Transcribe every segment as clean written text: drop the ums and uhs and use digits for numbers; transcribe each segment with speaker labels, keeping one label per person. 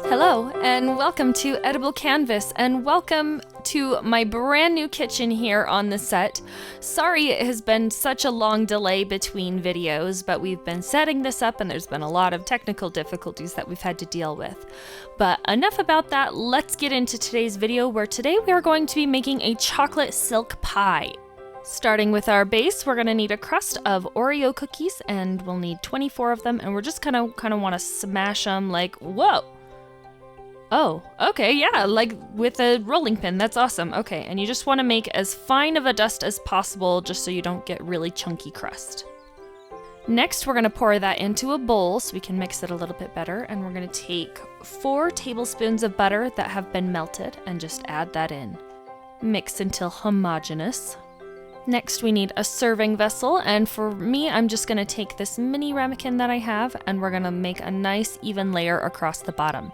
Speaker 1: Hello, and welcome to Edible Canvas, and welcome to my brand new kitchen here on the set. Sorry it has been such a long delay between videos, but we've been setting this up and there's been a lot of technical difficulties that we've had to deal with. But enough about that, let's get into today's video, where today we are going to be making a chocolate silk pie. Starting with our base, we're gonna need a crust of Oreo cookies, and we'll need 24 of them, and we're just gonna kind of want to smash them like, whoa! Oh, okay, yeah, like with a rolling pin, that's awesome. Okay, and you just want to make as fine of a dust as possible just so you don't get really chunky crust. Next, we're going to pour that into a bowl so we can mix it a little bit better, and we're going to take 4 tablespoons of butter that have been melted and just add that in. Mix until homogeneous. Next, we need a serving vessel, and for me, I'm just going to take this mini ramekin that I have, and we're going to make a nice even layer across the bottom,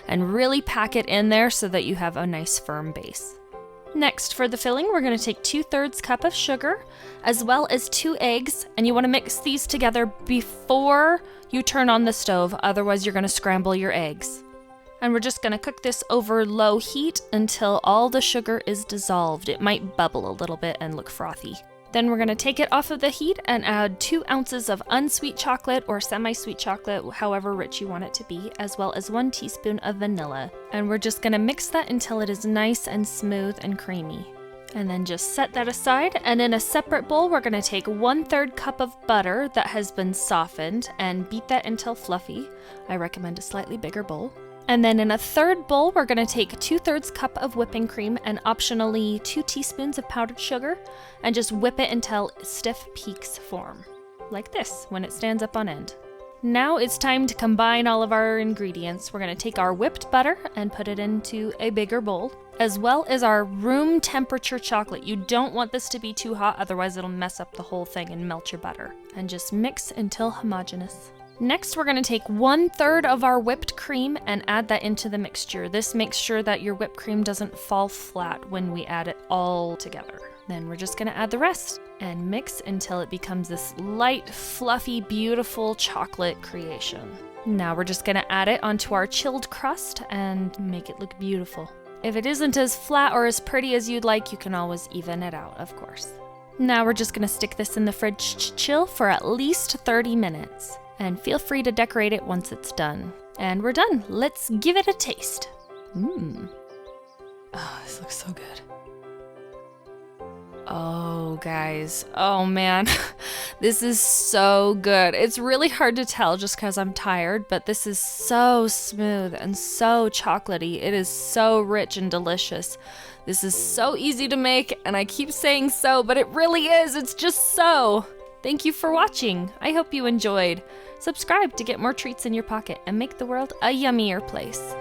Speaker 1: and really pack it in there so that you have a nice firm base. Next, for the filling, we're going to take 2/3 cup of sugar, as well as 2 eggs, and you want to mix these together before you turn on the stove, otherwise you're going to scramble your eggs. And we're just going to cook this over low heat until all the sugar is dissolved. It might bubble a little bit and look frothy. Then we're going to take it off of the heat and add 2 ounces of unsweet chocolate or semi-sweet chocolate, however rich you want it to be, as well as 1 teaspoon of vanilla. And we're just going to mix that until it is nice and smooth and creamy. And then just set that aside, and in a separate bowl we're going to take 1/3 cup of butter that has been softened and beat that until fluffy. I recommend a slightly bigger bowl. And then in a third bowl, we're going to take 2/3 cup of whipping cream and optionally 2 teaspoons of powdered sugar, and just whip it until stiff peaks form, like this, when it stands up on end. Now it's time to combine all of our ingredients. We're going to take our whipped butter and put it into a bigger bowl, as well as our room temperature chocolate. You don't want this to be too hot, otherwise it'll mess up the whole thing and melt your butter. And just mix until homogeneous. Next, we're going to take 1/3 of our whipped cream and add that into the mixture. This makes sure that your whipped cream doesn't fall flat when we add it all together. Then we're just going to add the rest and mix until it becomes this light, fluffy, beautiful chocolate creation. Now we're just going to add it onto our chilled crust and make it look beautiful. If it isn't as flat or as pretty as you'd like, you can always even it out, of course. Now we're just going to stick this in the fridge to chill for at least 30 minutes. And feel free to decorate it once it's done. And we're done. Let's give it a taste. Oh, this looks so good. Oh, guys. Oh, man. This is so good. It's really hard to tell just because I'm tired, but this is so smooth and so chocolatey. It is so rich and delicious. This is so easy to make, and I keep saying so, but it really is. It's just so. Thank you for watching. I hope you enjoyed. Subscribe to get more treats in your pocket and make the world a yummier place.